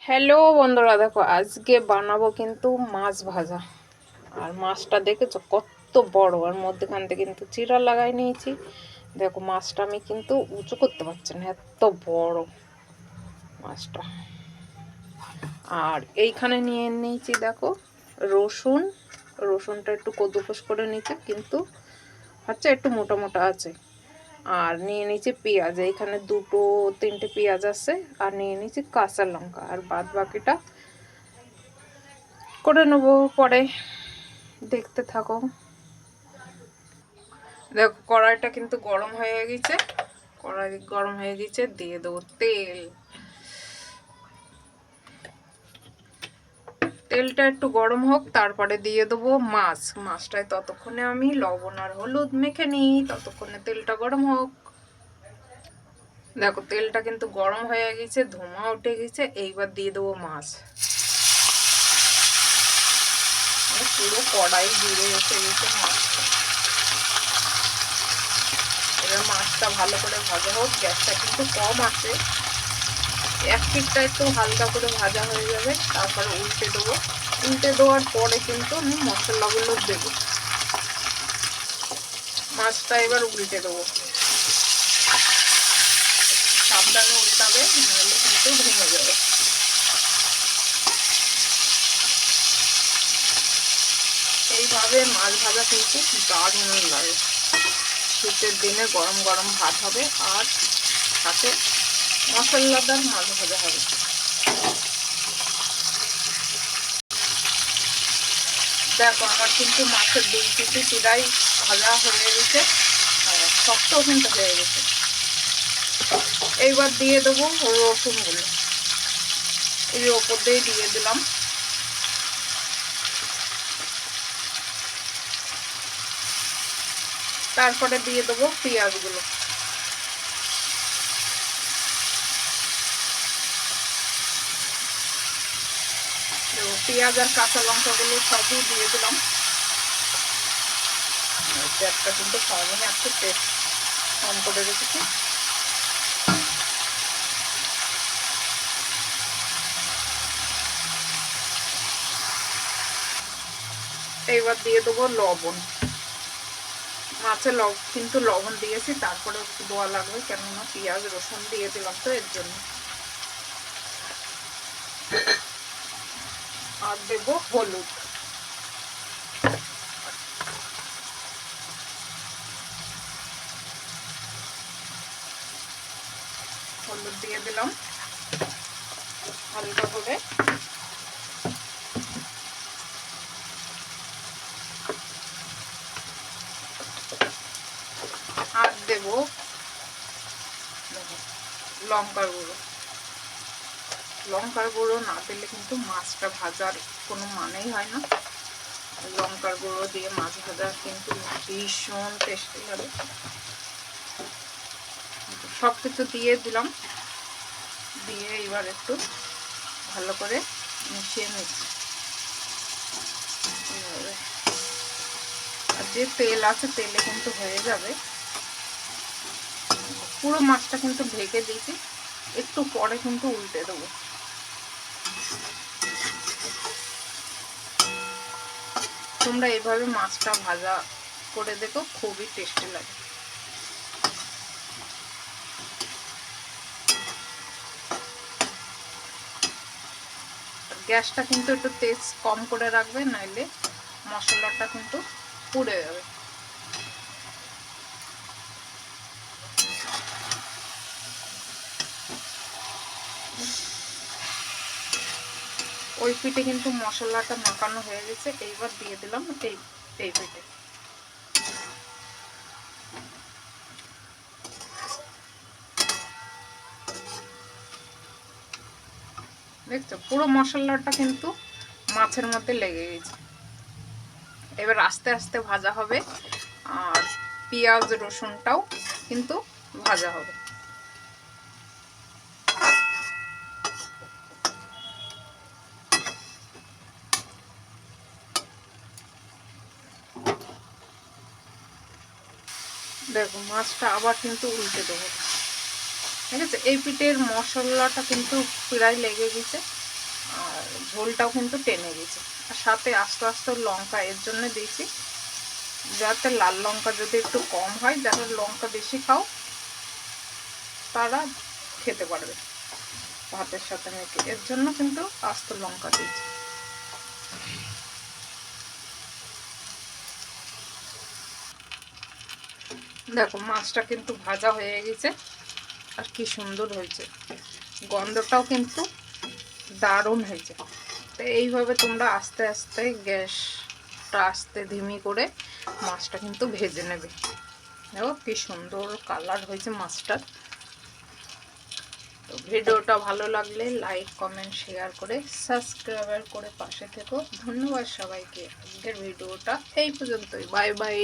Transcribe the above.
Hello বন্ধুরা, দেখো আজকে বানাবো কিন্তু মাছ ভাজা। আর মাছটা দেখেছো কত বড়, আর মধ্যেখানতে কিন্তু চিরা লাগাই নিয়েছি। দেখো মাছটা আমি কিন্তু উঁচু করতে পারছি না, এত বড় মাছটা। আর এইখানে নিয়ে নিয়েছি দেখো রসুন। রসুনটা একটু কদ্দুকস করে নিয়েছি, কিন্তু হচ্ছে একটু মোটা মোটা আছে। আর নিয়ে নিয়েছি পেঁয়াজ, এইখানে দুটো তিনটে পেঁয়াজ আছে। আর নিয়ে নিয়েছি কাঁচা লঙ্কা, আর বাদ বাকিটা করে নেবো পরে, দেখতে থাকো। দেখো কড়াইটা কিন্তু গরম হয়ে গেছে। কড়াই গরম হয়ে গেছে, দিয়ে দেবো তেল। তেলটা একটু গরম হোক, তারপরে দিয়ে দেবো মাছ। মাছটায় ততক্ষণে আমি লবণ আর হলুদ মেখে নিই, ততক্ষণে তেলটা গরম হোক। দেখো তেলটা কিন্তু গরম হয়ে গেছে, ধোঁয়া উঠে গেছে। এইবার দিয়ে দেবো মাছ। পুরো কড়াই জুড়ে এসে গেছে মাছটা। এবার মাছটা ভালো করে ভাজা হোক, গ্যাসটা কিন্তু কম আছে। এক পিঠটা একটু হালকা করে ভাজা হয়ে যাবে, তারপরে উল্টে দেবো। উল্টে দেওয়ার পরে কিন্তু আমি মশলাগুলো দেবো। মাছটা এবার উল্টে দেবো, সাবধানে উল্টাবে, নাহলে কিন্তু ভেঙে যাবে। এইভাবে মাছ ভাজা কিন্তু দারুণ লাগে। শীতের দিনে গরম গরম ভাত হবে, আর সাথে মশলাদার মাছ ভাজা হবে। দেখো আমার কিন্তু মাছের দুই পিঠে চিরাই ভাজা হয়ে গেছে, শক্তও কিন্তু হয়ে গেছে। এইবার দিয়ে দেবো রসুনগুলো, এই ওপর দিয়ে দিয়ে দিলাম। তারপরে দিয়ে দেবো পেঁয়াজগুলো। পেঁয়াজ আর কাঁচা লঙ্কাগুলো সবই দিয়ে দিলাম। একটা কিন্তু সবই একটু পেস্ট কম করে রেখেছি। এইবার দিয়ে দেবো লবণ। মাছে কিন্তু লবণ দিয়েছি, তারপরে একটু দেওয়া লাগবে, কেননা পেঁয়াজ রসুন দিয়ে দিলাম তো, এর জন্য। আর দেবো হলুদ। হলুদ দিয়ে দিলাম হালকা করে। আর দেবো লঙ্কার গুঁড়ো। লঙ্কার গুঁড়ো না দিলে কিন্তু মাছটা ভাজার কোনো মানেই হয় না। লঙ্কার গুঁড়ো দিয়ে মাছ ভাজা কিন্তু ভীষণ টেস্টি লাগে। সব কিছু দিয়ে দিলাম, দিয়ে এবার একটু ভালো করে মিশিয়ে নিচ্ছি। আর যে তেল আছে, তেলে কিন্তু হয়ে যাবে। পুরো মাছটা কিন্তু ঢেকে দিয়েছি, একটু পরে কিন্তু উল্টে দেবো। তোমরা এইভাবে মাছটা ভাজা করে দেখো, খুবই টেস্টি লাগে। গ্যাসটা কিন্তু একটু তেজ কম করে রাখবে, নাইলে মশলাটা কিন্তু পুড়ে যাবে। ওই পিঠে কিন্তু মশলাটা মাখানো হয়ে গেছে। এইবার দিয়ে দিলাম এই পিঠে। দেখছো পুরো মশলাটা কিন্তু মাছের মধ্যে লেগে গেছে। এবার আস্তে আস্তে ভাজা হবে, আর পেঁয়াজ রসুনটাও কিন্তু ভাজা হবে। দেখো মাছটা আবার কিন্তু উল্টে দেবো। ঠিক আছে, এই পিঠের মশলাটা কিন্তু প্রায় লেগে গেছে। আর ঝোলটাও কিন্তু টেনে গেছে। আর সাথে আস্তে আস্তে লঙ্কা এর জন্য দিয়েছি যাতে লাল লঙ্কা যদি একটু কম হয়, যারা লঙ্কা বেশি খাও তারা খেতে পারবে ভাতের সাথে মেখে, এর জন্য কিন্তু আস্ত লঙ্কা দিয়েছি। দেখো মাছটা কিন্তু ভাজা হয়ে গেছে আর কি সুন্দর হয়েছে, গন্ধটাও কিন্তু দারুণ হয়েছে। তো এইভাবে তোমরা আস্তে আস্তে গ্যাসটা আস্তে ধিমি করে মাছটা কিন্তু ভেজে নেবে। দেখো কি সুন্দর কালার হয়েছে মাছটার। তো ভিডিওটা ভালো লাগলে লাইক কমেন্ট শেয়ার করে সাবস্ক্রাইব করে পাশে থেকো। ধন্যবাদ সবাইকে। আজকের ভিডিওটা এই পর্যন্তই। Bye bye.